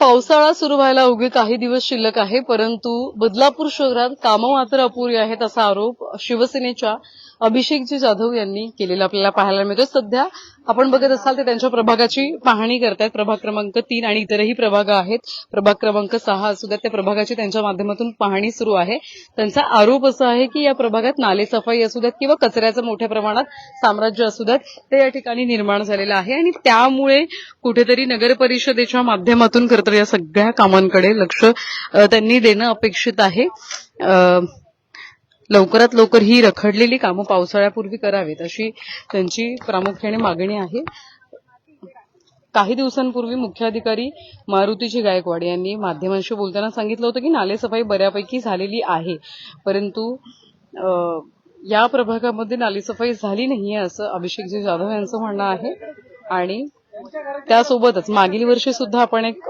पावसाळा सुरू व्हायला अवघे काही दिवस शिल्लक आहे, परंतु बदलापूर शहरात कामं मात्र अपुरी आहेत असा आरोप शिवसेनेच्या अभिषेकजी जाधव यांनी केलेला आपल्याला पाहायला मिळतो। सध्या आपण बघत असाल तर त्यांच्या प्रभागाची पाहणी करतायत। प्रभाग क्रमांक 3 आणि इतरही प्रभाग आहेत, प्रभाग क्रमांक 6 असू द्या, त्या प्रभागाची त्यांच्या माध्यमातून पाहणी सुरू आहे। त्यांचा आरोप असा आहे की या प्रभागात नालेसफाई असू द्यात किंवा कचऱ्याचं मोठ्या प्रमाणात साम्राज्य असू द्यात, ते या ठिकाणी निर्माण झालेलं आहे आणि त्यामुळे कुठेतरी नगर परिषदेच्या माध्यमातून खरंतर या सगळ्या कामांकडे लक्ष त्यांनी देणं अपेक्षित आहे। लवकरात लवकर ही रखडलेली कामं पावसाळ्यापूर्वी करावीत अशी त्यांची प्रामुख्याने मागणी आहे। काही दिवसांपूर्वी मुख्याधिकारी मारुतीजी गायकवाड यांनी माध्यमांशी बोलताना सांगितलं होतं की नालेसफाई बऱ्यापैकी झालेली आहे, परंतु या प्रभागामध्ये नालेसफाई झाली नाहीये असं अभिषेकजी जाधव यांचं म्हणणं आहे। आणि त्यासोबतच मागील वर्षी सुद्धा आपण एक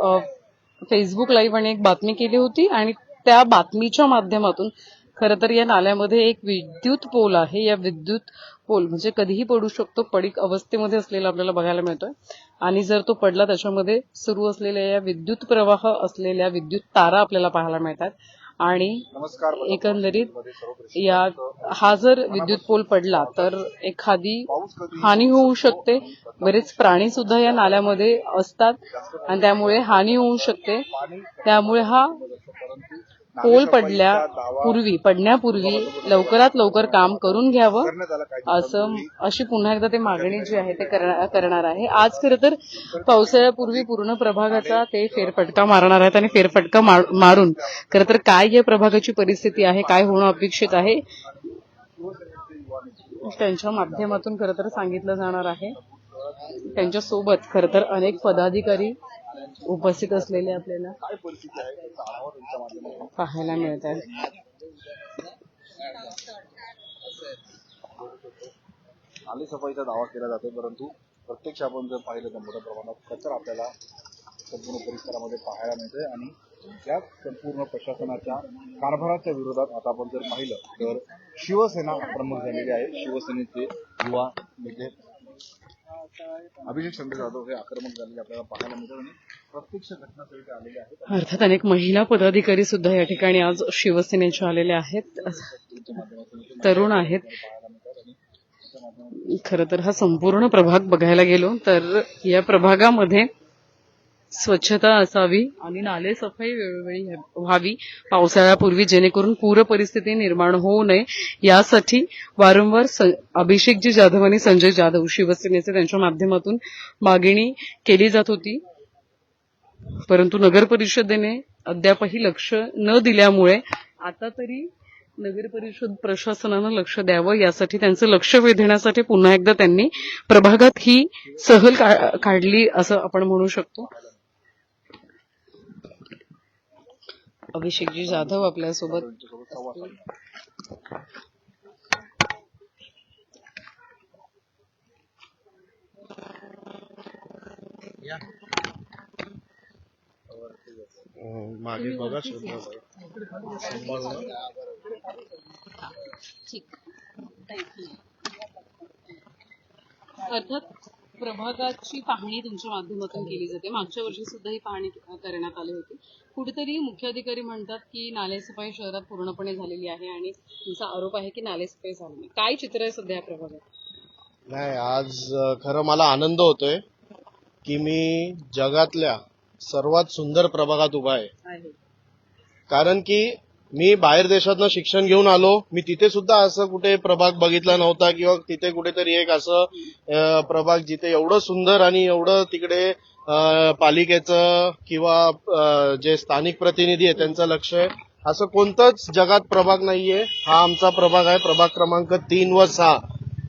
फेसबुक लाईव्ह आणि एक बातमी केली होती आणि त्या बातमीच्या माध्यमातून खरंतर या नाल्यामध्ये एक विद्युत पोल आहे। या विद्युत पोल म्हणजे कधीही पडू शकतो, पडीक अवस्थेमध्ये असलेला आपल्याला बघायला मिळतोय आणि जर तो पडला त्याच्यामध्ये सुरू असलेल्या या विद्युत प्रवाह असलेल्या विद्युत तारा आपल्याला पाहायला मिळतात आणि एकंदरीत हा जर विद्युत पोल पडला तर एखादी हानी होऊ शकते। बरेच प्राणी सुद्धा या नाल्यामध्ये असतात आणि त्यामुळे हानी होऊ शकते। त्यामुळे हा पोल पडण्यापूर्वी लवकरात लवकर काम करून घ्यावं अशी पुन्हा एकदा ते मागणी जी आहे ते करणार आहे। आज खरं तर पावसाळ्यापूर्वी पूर्ण प्रभागाचा ते फेरफटका मारणार आहेत आणि फेरफटका मारून खरं तर काय या प्रभागाची परिस्थिती आहे, काय होणं अपेक्षित आहे त्यांच्या माध्यमातून खरं तर सांगितलं जाणार आहे। त्यांच्या सोबत खरं तर अनेक पदाधिकारी उपस्थित असलेले आपल्याला पाहायला मिळतात। नालेसफाईचा दावा केला जातो, परंतु प्रत्यक्ष आपण जर पाहिलं तर मोठ्या प्रमाणात कचरा आपल्याला संपूर्ण परिसरामध्ये पाहायला मिळते आणि या संपूर्ण प्रशासनाच्या कारभाराच्या विरोधात आता आपण जर पाहिलं तर शिवसेना प्रमुख झालेली आहे। शिवसेनेचे युवा नेते अभिषेक जाधव हे आक्रमक झालेले आपल्याला पाहायला मिळतात आणि प्रत्यक्ष घटनास्थळी आलेले आहेत। अर्थात अनेक महिला पदाधिकारी सुद्धा या ठिकाणी आज शिवसेनेचे आलेले आहेत, तरुण आहेत। खरं तर हा संपूर्ण प्रभाग बघायला गेलो तर या प्रभागामध्ये स्वच्छता असावी आणि नालेसफाई वेळोवेळी व्हावी पावसाळ्यापूर्वी, जेणेकरून पूर परिस्थिती निर्माण होऊ नये यासाठी वारंवार अभिषेकजी जाधव आणि संजय जाधव शिवसेनेचे त्यांच्या माध्यमातून मागणी केली जात होती, परंतु नगर परिषदेने अद्यापही लक्ष न दिल्यामुळे आता तरी नगर परिषद प्रशासनानं लक्ष द्यावं यासाठी त्यांचं लक्ष वेधण्यासाठी पुन्हा एकदा त्यांनी प्रभागात ही सहल काढली असं आपण म्हणू शकतो। अभिषेकजी जाधव आपल्यासोबत मागे बघा अर्थात प्रभागाची पाहणी तुमच्या माध्यमातून केली जाते। मागच्या वर्षी सुद्धा ही पाहणी करण्यात आली होती। कुठेतरी मुख्याधिकारी म्हणतात की नालेसफाई शहरात पूर्णपणे झालेली आहे आणि तुमचा आरोप आहे की नालेसफाई झाली नाही। काय चित्र आहे सध्या प्रभागात? नाही, आज खरं मला आनंद होतोय की मी जगातल्या सर्वात सुंदर प्रभागात उभा आहे। कारण की मी बाहेर देशातनं शिक्षण घेऊन आलो, मी तिथे सुद्धा असं कुठे प्रभाग बघितला नव्हता किंवा तिथे कुठेतरी एक असं प्रभाग जिथे एवढं सुंदर आणि एवढं तिकडे पालिकेचं किंवा जे स्थानिक प्रतिनिधी आहे त्यांचं लक्ष आहे असं कोणतंच जगात प्रभाग नाहीये। हा आमचा प्रभाग आहे, प्रभाग क्रमांक 3 व 6।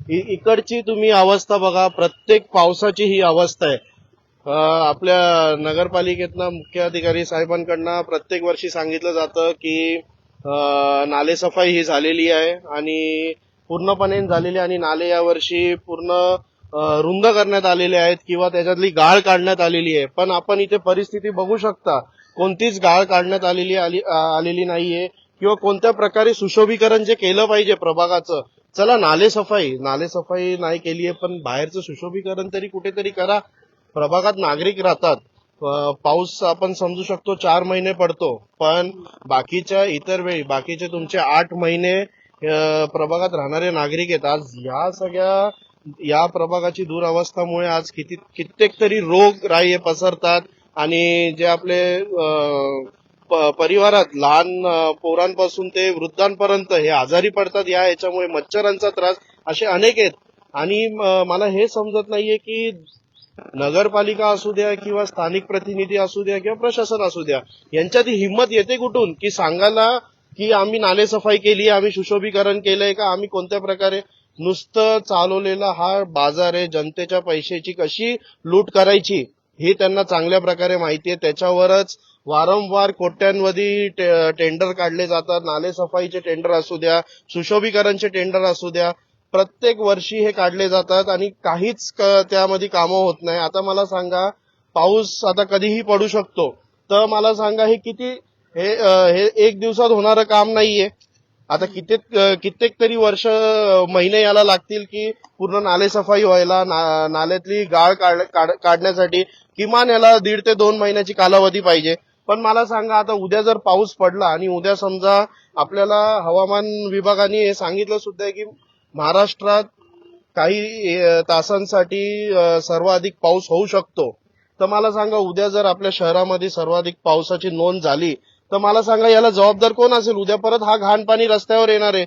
इकडची तुम्ही अवस्था बघा, प्रत्येक पावसाची ही अवस्था आहे। आपल्या नगरपालिकेतनं मुख्याधिकारी साहेबांकडनं प्रत्येक वर्षी सांगितलं जातं की नालेसफाई ही झालेली आहे आणि पूर्णपणे झालेली आणि नाले यावर्षी पूर्ण रुंद करण्यात आलेले आहेत किंवा त्याच्यातली गाळ काढण्यात आलेली आहे। पण आपण इथे परिस्थिती बघू शकता, कोणतीच गाळ काढण्यात आलेली नाहीये किंवा कोणत्या प्रकारे सुशोभीकरण जे केलं पाहिजे प्रभागाचं, चला नालेसफाई नाही केलीये पण बाहेरचं सुशोभीकरण तरी कुठेतरी करा। प्रभागात नागरिक राहतात, पाऊस आपण समजू शकतो 4 महिने पडतो, पण बाकीच्या इतर वेळी बाकीचे तुमचे 8 महिने प्रभागात राहणारे नागरिक आहेत. आज या प्रभागाची दुरवस्थामुळे आज कित्येक तरी रोगराई पसरतात आणि जे आपले परिवारात लहान पोरांपासून ते वृद्धांपर्यंत हे आजारी पडतात. याच्यामुळे मच्छरांचा त्रास असे अनेक आहेत. आणि मला हे समजत नाहीये की नगरपालिका असू द्या किंवा स्थानिक प्रतिनिधी असू द्या किंवा प्रशासन असू द्या, यांच्यात ही हिंमत येते कुठून की सांगायला की आम्ही नालेसफाई केली, आम्ही सुशोभीकरण केलंय का, आम्ही कोणत्या प्रकारे. नुसतं चालवलेला हा बाजार आहे. जनतेच्या पैशाची कशी लूट करायची हे त्यांना चांगल्या प्रकारे माहिती आहे. त्याच्यावरच वारंवार कोट्यांवधी टेंडर काढले जातात. नालेसफाईचे टेंडर असू द्या, सुशोभीकरणचे टेंडर असू द्या, प्रत्येक वर्षी हे काढले जातात आणि काहीच त्यामध्ये कामं होत नाही. आता मला सांगा, पाऊस आता कधीही पडू शकतो, तर मला सांगा हे एक दिवसात होणारं काम नाहीये. आता कित्येक तरी महिने याला लागतील की पूर्ण नालेसफाई व्हायला, नाल्यातली गाळ काढण्यासाठी किमान याला 1.5 ते 2 महिन्याची कालावधी पाहिजे. पण मला सांगा, आता उद्या जर पाऊस पडला आणि उद्या समजा आपल्याला हवामान विभागाने हे सांगितलं सुद्धा की महाराष्ट्रात काही तासांसाठी सर्वाधिक पाऊस होऊ शकतो, तर मला सांगा उद्या जर आपल्या शहरामध्ये सर्वाधिक पावसाची नोंद झाली तर मला सांगा याला जबाबदार कोण असेल. उद्या परत हा घाण पाणी रस्त्यावर येणार आहे.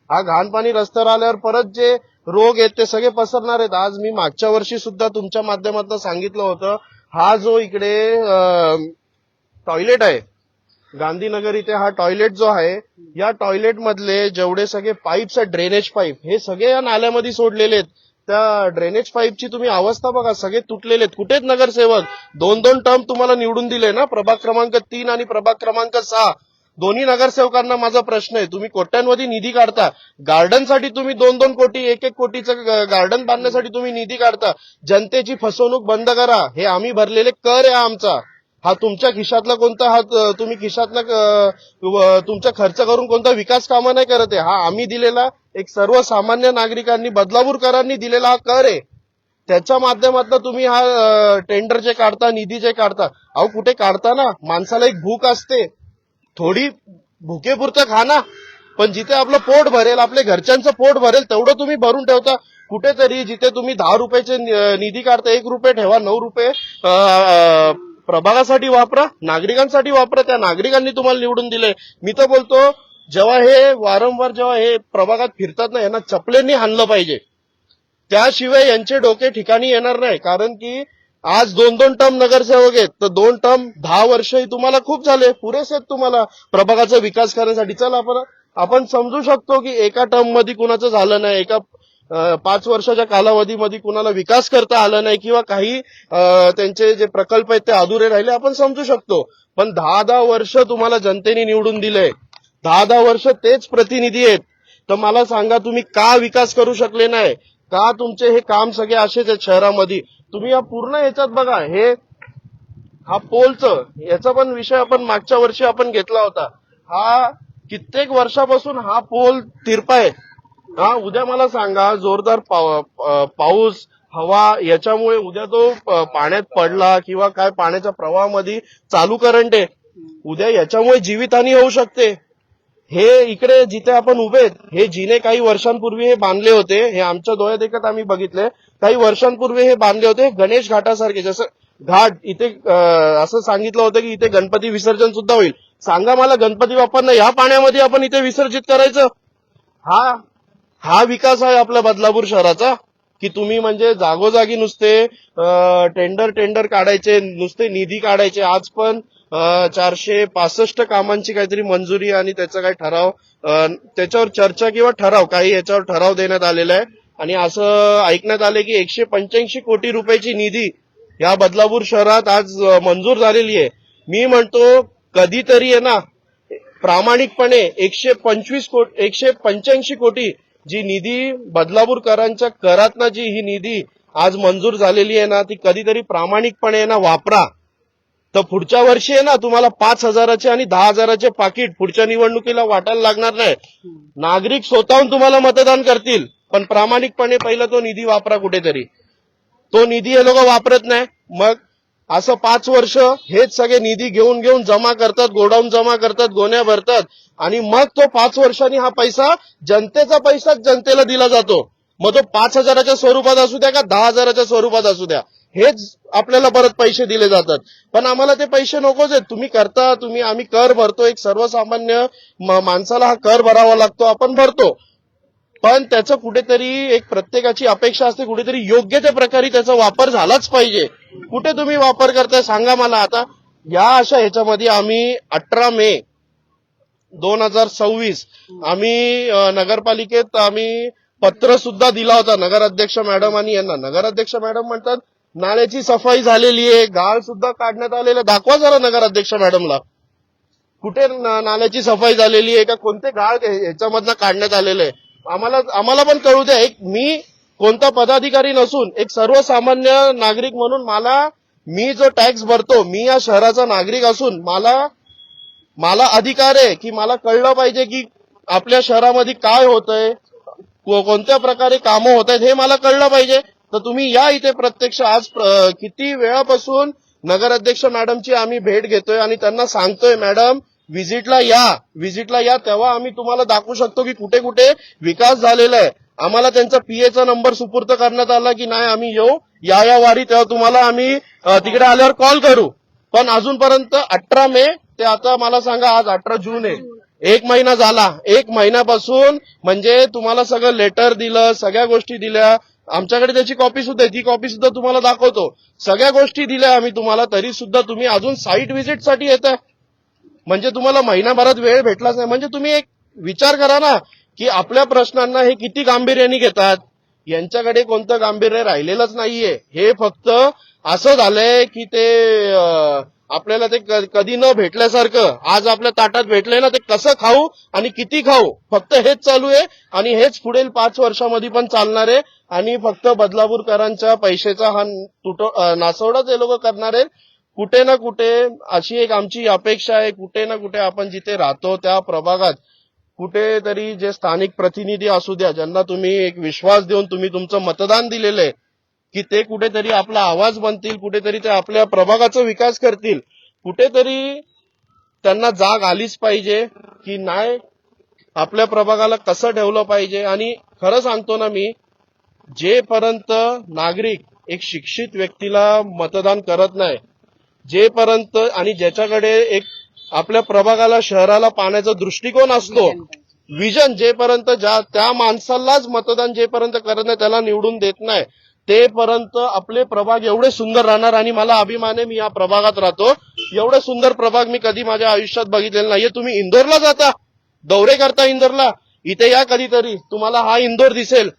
हा घाण पाणी रस्त्यावर आल्यावर परत जे रोग आहेत ते सगळे पसरणार आहेत. आज मी मागच्या वर्षी सुद्धा तुमच्या माध्यमातून सांगितलं होतं, हा जो इकडे टॉयलेट आहे गांधीनगर इथे, हा टॉयलेट जो आहे, या टॉयलेट मधले जेवढे सगळे पाईप्स आहेत, ड्रेनेज पाईप, हे सगळे या नाल्यामध्ये सोडलेले आहेत. त्या ड्रेनेज पाईपची तुम्ही अवस्था बघा, सगळे तुटलेले आहेत. कुठेच नगरसेवक 2-2 टर्म तुम्हाला निवडून दिले ना, प्रभाग क्रमांक 3 आणि प्रभाग क्रमांक 6. दोन्ही नगरसेवकांना माझा प्रश्न आहे, तुम्ही कोट्यांवधी निधी काढता, गार्डनसाठी तुम्ही 2-2 कोटी 1-1 कोटीचं गार्डन बांधण्यासाठी तुम्ही निधी काढता. जनतेची फसवणूक बंद करा. हे आम्ही भरलेले कर आहे आमचा. हा तुमच्या खिशातला कोणता, हा तुम्ही खिशातला तुमचा खर्च करून कोणता विकास कामं नाही करत आहे. हा आम्ही दिलेला, एक सर्वसामान्य नागरिकांनी, बदलापूरकरांनी दिलेला हा कर आहे. त्याच्या माध्यमातून तुम्ही हा टेंडर जे काढता, निधी जे काढता, अहो कुठे काढता ना, माणसाला एक भूक असते, थोडी भुकेपुरतं खा ना, पण जिथे आपलं पोट भरेल, आपल्या घरच्यांचं पोट भरेल तेवढं तुम्ही भरून ठेवता. कुठेतरी जिथे तुम्ही 10 रुपयाचे निधी काढता, 1 रुपये ठेवा, 9 रुपये प्रभागासाठी वापरा, नागरिकांसाठी वापरा. त्या नागरिकांनी तुम्हाला निवडून दिले. मी तर बोलतो, जेव्हा हे प्रभागात फिरतात ना, यांना चपलेंनी हाणलं पाहिजे, त्याशिवाय यांचे डोके ठिकाणी येणार नाही. कारण की आज 2-2 टर्म नगरसेवक आहेत, तर 2 टर्म 10 वर्षही तुम्हाला खूप झाले, पुरेसे आहेत तुम्हाला प्रभागाचा विकास करण्यासाठी. चला आपण समजू शकतो की एका टर्म मध्ये कुणाचं झालं नाही, एका 5 वर्षाच्या कालावधीमध्ये कुणाला विकास करता आला नाही किंवा काही त्यांचे जे प्रकल्प आहेत ते अधुरे राहिले, आपण समजू शकतो. पण 10-10 वर्ष तुम्हाला जनतेने निवडून दिले, 10-10 वर्ष तेच प्रतिनिधी आहेत, तर मला सांगा तुम्ही का विकास करू शकले नाही, का तुमचे हे काम सगळे असेच आहेत शहरामध्ये. तुम्ही या पूर्ण याच्यात बघा, हा पोलचं याचा पण विषय आपण मागच्या वर्षी आपण घेतला होता. हा कित्येक वर्षापासून हा पोल तिरपाय. हा उद्या मला सांगा, जोरदार पाऊस, हवा याच्यामुळे उद्या तो पाण्यात पडला किंवा काय पाण्याच्या प्रवाहामध्ये चालू करंट आहे, उद्या याच्यामुळे जीवितहानी होऊ शकते. हे इकडे जिथे आपण उभे आहेत, हे जिने काही वर्षांपूर्वी हे बांधले होते, हे आमच्या डोळ्यात देखत आम्ही बघितले, काही वर्षांपूर्वी हे बांधले होते गणेश घाटासारखे. जसं घाट इथे असं सांगितलं होतं की इथे गणपती विसर्जन सुद्धा होईल. सांगा मला, गणपती बाप्पांना या पाण्यामध्ये आपण इथे विसर्जित करायचं? हा विकास आहे आपल्या बदलापूर शहराचा? की तुम्ही म्हणजे जागोजागी नुसते टेंडर काढायचे, नुसते निधी काढायचे. आज पण 465 कामांची काहीतरी मंजुरी आणि त्याचा काही ठराव, त्याच्यावर चर्चा किंवा ठराव, काही याच्यावर ठराव देण्यात आलेला आहे. आणि असं ऐकण्यात आले की 185 कोटी रुपयाची निधी या बदलापूर शहरात आज मंजूर झालेली आहे. मी म्हणतो कधीतरी आहे ना, प्रामाणिकपणे 185 कोटी जी निधी बदलापूरकरांच्या करातनं जी ही निधी आज मंजूर झालेली आहे ना, ती कधीतरी प्रामाणिकपणे आहे ना वापरा. तर पुढच्या वर्षी आहे ना, तुम्हाला 5,000चे आणि 10,000चे पाकिट पुढच्या निवडणुकीला वाटायला लागणार नाही. नागरिक स्वतःहून तुम्हाला मतदान करतील, पण प्रामाणिकपणे पहिला तो निधी वापरा कुठेतरी. तो निधी हे लोक वापरत नाही. मग असं 5 वर्ष हेच सगळे निधी घेऊन घेऊन जमा करतात, गोडाऊन जमा करतात, गोण्या भरतात आणि मग तो 5 वर्षांनी हा पैसा जनतेचा पैसा जनतेला दिला जातो. मग तो 5,000च्या स्वरूपात असू द्या का 10,000च्या स्वरूपात असू द्या, हेच आपल्याला परत पैसे दिले जातात. पण आम्हाला ते पैसे नकोच आहेत. तुम्ही करता, आम्ही कर भरतो. एक सर्वसामान्य माणसाला हा कर भरावा लागतो, आपण भरतो. पण त्याचं कुठेतरी एक प्रत्येकाची अपेक्षा असते, कुठेतरी योग्य त्या प्रकारे त्याचा वापर झालाच पाहिजे. कुठे तुम्ही वापर करताय सांगा मला. आता या अशा ह्याच्यामध्ये आम्ही 18 मे 2026 आम्ही नगरपालिकेत आम्ही पत्र सुद्धा दिला होता नगराध्यक्ष मॅडम आणि यांना. नगराध्यक्ष मॅडम म्हणतात नाल्याची सफाई झालेली आहे, गाळ सुद्धा काढण्यात आलेलं, दाखवा जरा नगराध्यक्ष मॅडमला कुठे नाल्याची सफाई झालेली आहे का, कोणते गाळ ह्याच्यामधनं काढण्यात आलेले आहे. आम्हाला पण कळू द्या. एक मी कोणता पदाधिकारी नसून एक सर्वसामान्य नागरिक म्हणून मी जो टॅक्स भरतो, मी या शहराचा नागरिक असून मला अधिकार आहे की मला कळलं पाहिजे की आपल्या शहरामध्ये काय होतंय, कोणत्या प्रकारे कामं होत आहेत हे मला कळलं पाहिजे. तर तुम्ही या इथे प्रत्यक्ष आज किती वेळापासून नगराध्यक्ष मॅडमची आम्ही भेट घेतोय आणि त्यांना सांगतोय मॅडम व्हिजिटला या, तेव्हा आम्ही तुम्हाला दाखवू शकतो की कुठे कुठे विकास झालेला आहे. आम्हाला त्यांचा पीएचा नंबर सुपूर्द करण्यात आला की नाही आम्ही येऊ या वारी, तेव्हा तुम्हाला आम्ही तिकडे आल्यावर कॉल करू. पण अजूनपर्यंत 18 मे ते आता मला सांगा आज 18 जून आहे, 1 महिना झाला. 1 महिन्यापासून म्हणजे तुम्हाला सगळं लेटर दिलं, सगळ्या गोष्टी दिल्या, आमच्याकडे त्याची कॉपी सुद्धा आहे, ती कॉपी सुद्धा तुम्हाला दाखवतो. सगळ्या गोष्टी दिल्या आम्ही तुम्हाला, तरी सुद्धा तुम्ही अजून साईट व्हिजिटसाठी येताय. म्हणजे तुम्हाला महिनाभरात वेळ भेटलाच नाही. म्हणजे तुम्ही एक विचार करा ना की आपल्या प्रश्नांना हे किती गांभीर्याने घेतात. यांच्याकडे कोणतं गांभीर्य राहिलेलंच नाहीये. हे फक्त असं झालंय की ते आपल्याला ते कधी न भेटल्यासारखं, आज आपल्या ताटात भेटलंय ना ते कसं खाऊ आणि किती खाऊ, फक्त हेच चालू आहे. आणि हेच पुढील 5 वर्षामध्ये पण चालणार आहे. आणि फक्त बदलापूरकरांच्या पैशाचा हा नासवडाच हे लोक करणार आहेत. कुठे ना कुठे अशी एक आमची अपेक्षा आहे, कुठे ना कुठे आपण जिथे राहतो त्या प्रभागात कुठेतरी जे स्थानिक प्रतिनिधी असू द्या, ज्यांना तुम्ही एक विश्वास देऊन तुम्ही तुमचं मतदान दिलेलं आहे, की ते कुठेतरी आपला आवाज बनतील, कुठेतरी ते आपल्या प्रभागाचा विकास करतील. कुठेतरी त्यांना जाग आलीच पाहिजे की नाही आपल्या प्रभागाला कसं ठेवलं पाहिजे. आणि खरं सांगतो ना मी, जेपर्यंत नागरिक एक शिक्षित व्यक्तीला मतदान करत नाही, जेपर्यंत आणि ज्याच्याकडे एक आपल्या प्रभागाला शहराला पाहण्याचा दृष्टिकोन असतो, विजन, जेपर्यंत त्या माणसालाच मतदान जेपर्यंत करत नाही, त्याला निवडून देत नाही, तेपर्यंत आपले प्रभाग एवढे सुंदर राहणार. आणि मला अभिमान आहे मी या प्रभागात राहतो. एवढे सुंदर प्रभाग मी कधी माझ्या आयुष्यात बघितलेला नाहीये. तुम्ही इंदोरला जाता, दौरे करता इंदोरला, इथे या कधीतरी, तुम्हाला हा इंदोर दिसेल.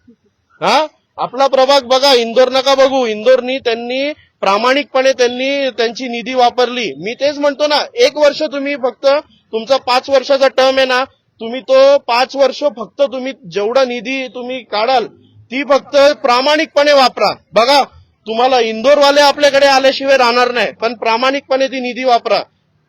आपला प्रभाग बघा, इंदोर नका बघू. इंदोरनी त्यांनी प्रामाणिकपणे त्यांची निधी वापरली. मी तेच म्हणतो ना, 1 वर्ष तुम्ही फक्त तुमचा 5 वर्षाचा टर्म आहे ना, तुम्ही तो 5 वर्ष फक्त तुम्ही जेवढा निधी तुम्ही काढाल ती फक्त प्रामाणिकपणे वापरा. बघा तुम्हाला इंदोरवाले आपल्याकडे आल्याशिवाय राहणार नाही, पण प्रामाणिकपणे ती निधी वापरा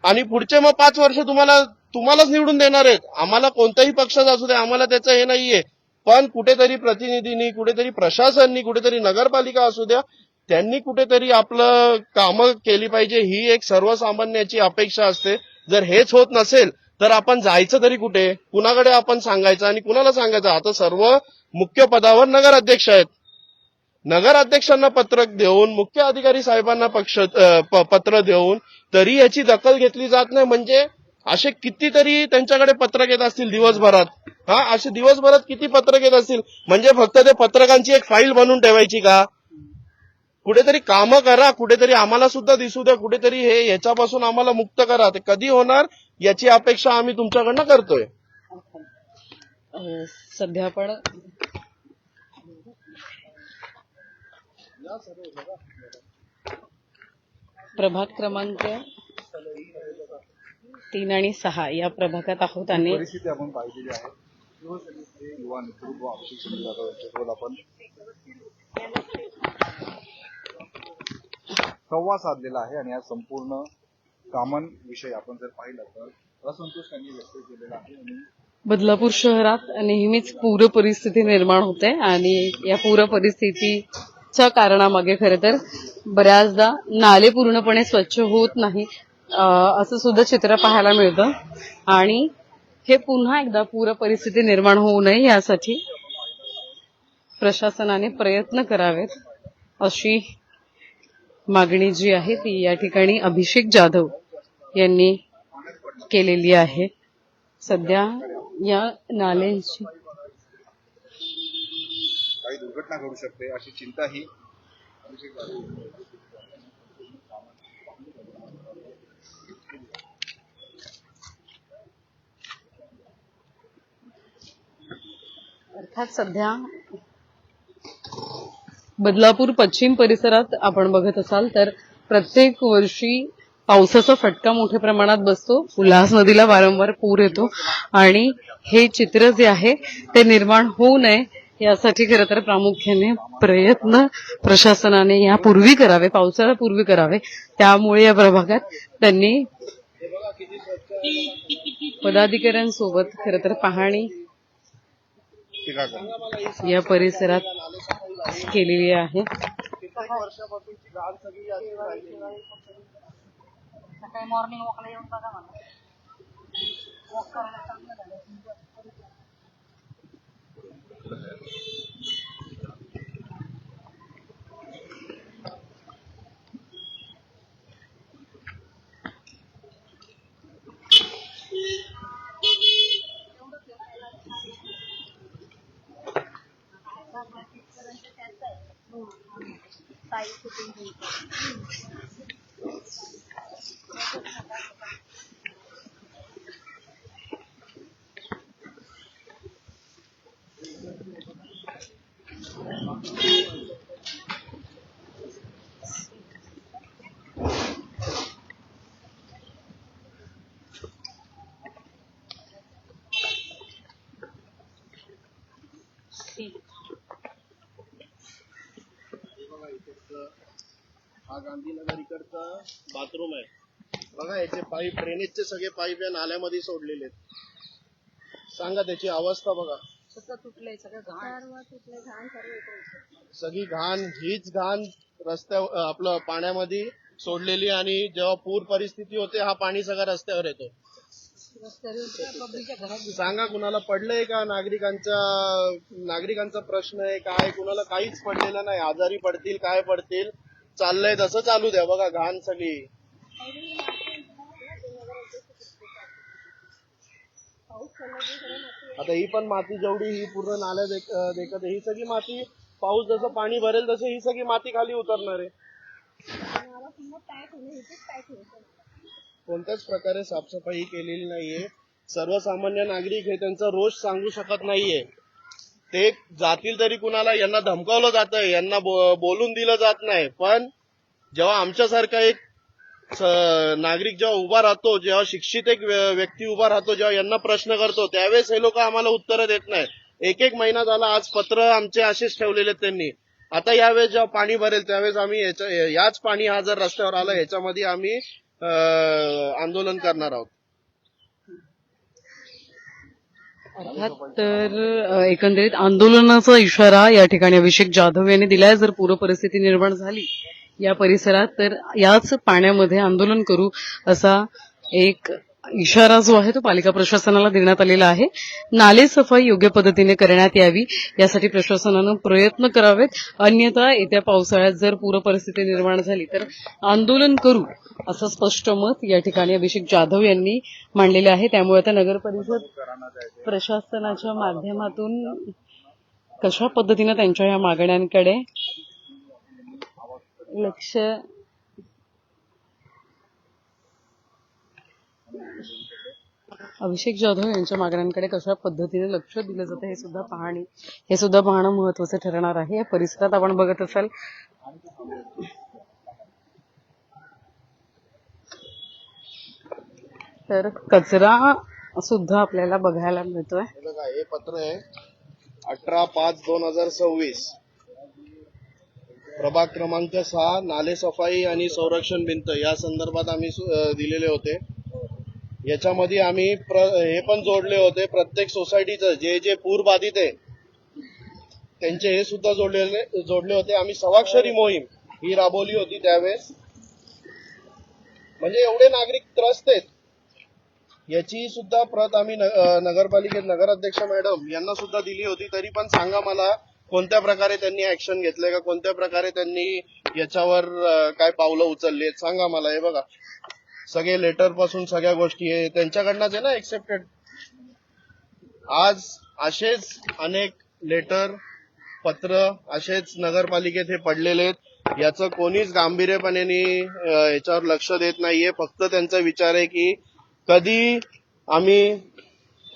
आणि पुढचे मग 5 वर्ष तुम्हालाच निवडून देणार आहेत. आम्हाला कोणत्याही पक्षाचा असू द्या, आम्हाला त्याचं हे नाहीये. पण कुठेतरी प्रतिनिधींनी, कुठेतरी प्रशासनाने, कुठेतरी नगरपालिका असू द्या, त्यांनी कुठेतरी आपलं कामं केली पाहिजे. ही एक सर्वसामान्याची अपेक्षा असते. जर हेच होत नसेल तर आपण जायचं तरी कुठे, कुणाकडे आपण सांगायचं आणि कुणाला सांगायचं. आता सर्व मुख्य पदावर नगराध्यक्ष आहेत. नगराध्यक्षांना पत्रक देऊन, मुख्य अधिकारी साहेबांना पत्र देऊन तरी याची दखल घेतली जात नाही. म्हणजे असे कितीतरी त्यांच्याकडे पत्रक येत असतील दिवसभरात. असे दिवसभरात किती पत्रक येत असतील. म्हणजे फक्त ते पत्रकांची एक फाईल बनवून ठेवायची का? कुठेतरी कामं करा, कुठेतरी आम्हाला सुद्धा दिसू द्या, कुठेतरी याच्यापासून आम्हाला मुक्त करा. ते कधी होणार याची अपेक्षा आम्ही तुमच्याकडनं करतोय. सध्या आपण प्रभाग क्रमांक 3 आणि 6 या प्रभागात आहोत आणि परिस्थिती आपण पाहिलेली आहे. युवा नेतृत्व अभिषेक जाधव यांच्यासोबत आपण संवाद साधलेला आहे आणि या संपूर्ण कामांविषयी आपण जर पाहिलं तर असंतोष त्यांनी व्यक्त केलेला आहे. आणि बदलापूर शहरात नेहमीच पूर परिस्थिती निर्माण होते आणि या पूर परिस्थिती च्या कारणामागे खरं तर बऱ्याचदा नाले पूर्णपणे स्वच्छ होत नाही असं सुद्धा चित्र पाहायला मिळतं. आणि हे पुन्हा एकदा पूर परिस्थिती निर्माण होऊ नये यासाठी प्रशासनाने प्रयत्न करावेत अशी मागणी जी आहे ती या ठिकाणी अभिषेक जाधव यांनी केलेली आहे. सध्या या नाल्यांची काही दुर्घटना घडू शकते अशी चिंता ही अर्थात सध्या बदलापूर पश्चिम परिसरात आपण बघत असाल तर प्रत्येक वर्षी पावसाचा फटका मोठ्या प्रमाणात बसतो. उल्हास नदीला वारंवार पूर येतो आणि हे चित्र जे आहे ते निर्माण होऊ नये यासाठी खरं तर प्रामुख्याने प्रयत्न प्रशासनाने यापूर्वी करावे, पावसाळ्यापूर्वी करावे. त्यामुळे या प्रभागात त्यांनी पदाधिकाऱ्यांसोबत खरं तर पाहणी या परिसरात केलेली आहे. सकाळी मॉर्निंग वॉकला येऊन बघा मला. वॉक करायला चांगलं झालं. ताई कुठून हा गांधीनगर इकडचा बाथरूम आहे बघा. याचे पाईप, ड्रेनेजचे सगळे पाईप या नाल्यामध्ये सोडलेले आहेत. सांगा त्याची अवस्था बघा. सगळं तुटलंय, सगळं घाण तुटलंय, घाण सर्व सगळी घाण, हीच घाण रस्त्या आपलं पाण्यामध्ये सोडलेली आणि जेव्हा पूर परिस्थिती होते हा पाणी सगळं रस्त्यावर येतो. सांगा कुणाला पडलंय का? नागरिकांचा प्रश्न आहे काय? कुणाला काहीच पडलेलं नाही. आजारी पडतील काय पडतील, चाललंय तसं चालू द्या. बघा घाण सगळी. आता ही पण माती जेवढी ही पूर्ण नाल्यात देखत ही सगळी माती पाऊस जसं पाणी भरेल तसं ही सगळी माती खाली उतरणार आहे. कोणत्याच प्रकारे साफसफाई केलेली नाहीये. सर्वसामान्य नागरिक हे त्यांचा रोष सांगू शकत नाहीये. ते जातील तरी कुणाला, यांना धमकावलं जातं, यांना बोलून दिलं जात नाही. पण जेव्हा आमच्यासारखा एक नागरिक जेव्हा उभा राहतो, जेव्हा शिक्षित एक व्यक्ती उभा राहतो, जेव्हा यांना प्रश्न करतो, त्यावेळेस हे लोक आम्हाला उत्तरं देत नाही. एक महिना झाला, आज पत्र आमचे असेच ठेवलेले त्यांनी. आता यावेळेस जेव्हा पाणी भरेल त्यावेळेस आम्ही याच पाणी हा जर रस्त्यावर आला ह्याच्यामध्ये आम्ही आंदोलन करणार आहोत. अर्थात तर एकंदरीत आंदोलनाचा इशारा या ठिकाणी अभिषेक जाधव यांनी दिलाय. जर पूर परिस्थिती निर्माण झाली या परिसरात तर याच पाण्यामध्ये आंदोलन करू असा एक इशारा जो आहे तो पालिका प्रशासनाला देण्यात आलेला आहे. नाले सफाई योग्य पद्धतीने करण्यात यावी यासाठी प्रशासनानं प्रयत्न करावेत. अन्यथा येत्या पावसाळ्यात जर पूर परिस्थिती निर्माण झाली तर आंदोलन करू असं स्पष्ट मत या ठिकाणी अभिषेक जाधव यांनी मांडलेले आहे. त्यामुळे आता नगर परिषद प्रशासनाच्या माध्यमातून कशा पद्धतीने त्यांच्या या मागण्यांकडे लक्ष अभिषेक जाधव यांच्या मागण्यांकडे कशा पद्धतीने लक्ष दिलं जातं हे सुद्धा पाहणं महत्वाचं ठरणार आहे. या परिसरात आपण बघत असाल तर कचरा सुद्धा आपल्याला बघायला मिळतोय. हे पत्र आहे 18/5/2026 प्रभाग क्रमांक 6 नाले सफाई आणि संरक्षण भिंत या संदर्भात आम्ही दिलेले होते. याच्यामध्ये आम्ही हे पण जोडले होते प्रत्येक सोसायटीचं जे पूर बाधित आहे त्यांचे हे सुद्धा जोडले होते. आम्ही सवाक्षरी मोहीम ही राबवली होती त्यावेळेस. म्हणजे एवढे नागरिक त्रस्त आहेत याची सुद्धा प्रत आम्ही नगरपालिकेत नगराध्यक्ष मॅडम यांना सुद्धा दिली होती. तरी पण सांगा मला कोणत्या प्रकारे त्यांनी ऍक्शन घेतले का, कोणत्या प्रकारे त्यांनी याच्यावर काय पावलं उचलली सांगा मला. हे बघा सगळे लेटर पासून सगळ्या गोष्टी आहे त्यांच्याकडनंच आहे ना एक्सेप्टेड. आज असेच अनेक लेटर पत्र असेच नगरपालिकेत हे पडलेले आहेत. याचं कोणीच गांभीर्यपणे याच्यावर लक्ष देत नाहीये. फक्त त्यांचा विचार आहे की कधी आम्ही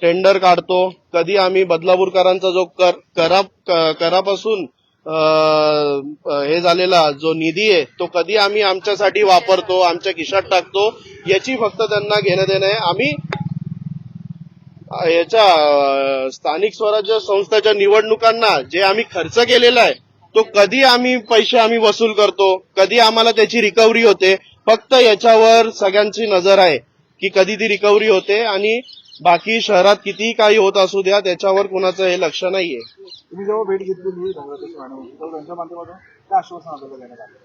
टेंडर काढतो, कधी आम्ही बदलापूरकरांचा जो करापासून हे झालेला जो निधी आहे तो कधी आम्ही आमच्यासाठी वापरतो, आमच्या खिशात टाकतो, याची फक्त त्यांना घेणं देणं आहे. आम्ही याच्या स्थानिक स्वराज्य संस्थाच्या निवडणुकांना जे आम्ही खर्च केलेला आहे तो कधी आम्ही पैसे आम्ही वसूल करतो, कधी आम्हाला त्याची रिकव्हरी होते. फक्त याच्यावर सगळ्यांची नजर आहे की कधी ती रिकव्हरी होते आणि बाकी शहरात कितीही काही होत असू द्या त्याच्यावर कुणाचं हे लक्ष नाहीये. तुम्ही जेव्हा भेट घेतली नगराध्यक्ष मॅडम तेव्हा त्यांच्या माध्यमातून काय आश्वासन आपल्याला देण्यात आलं?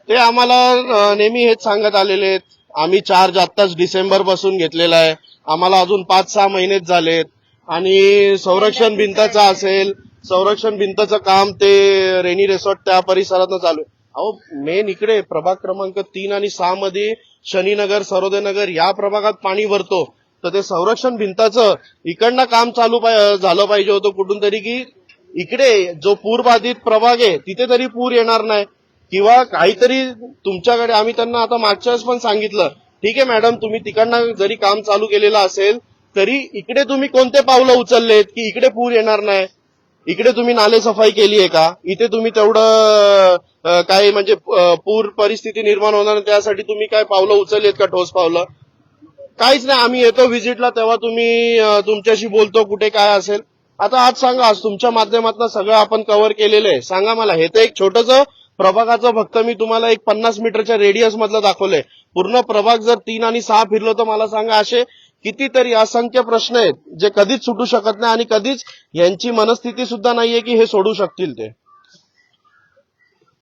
ते आम्हाला नेहमी हेच सांगत आलेले आहेत. आम्ही चार्ज आत्ताच डिसेंबर पासून घेतलेला आहे. आम्हाला अजून 5-6 महिनेच झालेत आणि संरक्षण भिंताचं असेल, संरक्षण भिंताचं काम ते रेनी रिसॉर्ट त्या परिसरातनं चालू आहे. अहो मेन इकडे प्रभाग क्रमांक 3 आणि 6 मध्ये शनीनगर सरोदेनगर या प्रभागात पाणी भरतो. तर ते संरक्षण भिंताचं इकडनं काम चालू झालं पाहिजे होतं कुठून तरी की इकडे जो पूरबाधित प्रभाग आहे तिथे तरी पूर येणार नाही किंवा काहीतरी तुमच्याकडे. आम्ही त्यांना आता मागच्या वेळेस पण सांगितलं ठीक आहे मॅडम तुम्ही तिकडनं जरी काम चालू केलेलं असेल तरी इकडे तुम्ही कोणते पावलं उचललेत की इकडे पूर येणार नाही. इकडे तुम्ही नाले सफाई केली आहे का, इथे तुम्ही तेवढं काय म्हणजे पूर परिस्थिती निर्माण होणार त्यासाठी तुम्ही काय पावलं उचललेत का, ठोस पावलं? काहीच नाही. आम्ही येतो व्हिजिटला तेव्हा तुम्ही तुमच्याशी बोलतो कुठे काय असेल. आता आज सांगा, आज तुमच्या माध्यमातून सगळं आपण कव्हर केलेलं आहे. सांगा मला, हे तर एक छोटंसं प्रभागाचं फक्त मी तुम्हाला एक 50 मीटरच्या रेडियस मधलं दाखवलंय. पूर्ण प्रभाग जर 3 आणि 6 फिरलो तर मला सांगा असे कितीतरी असंख्य प्रश्न आहेत जे कधीच सुटू शकत नाही आणि कधीच यांची मनस्थिती सुद्धा नाहीये की हे सोडू शकतील ते.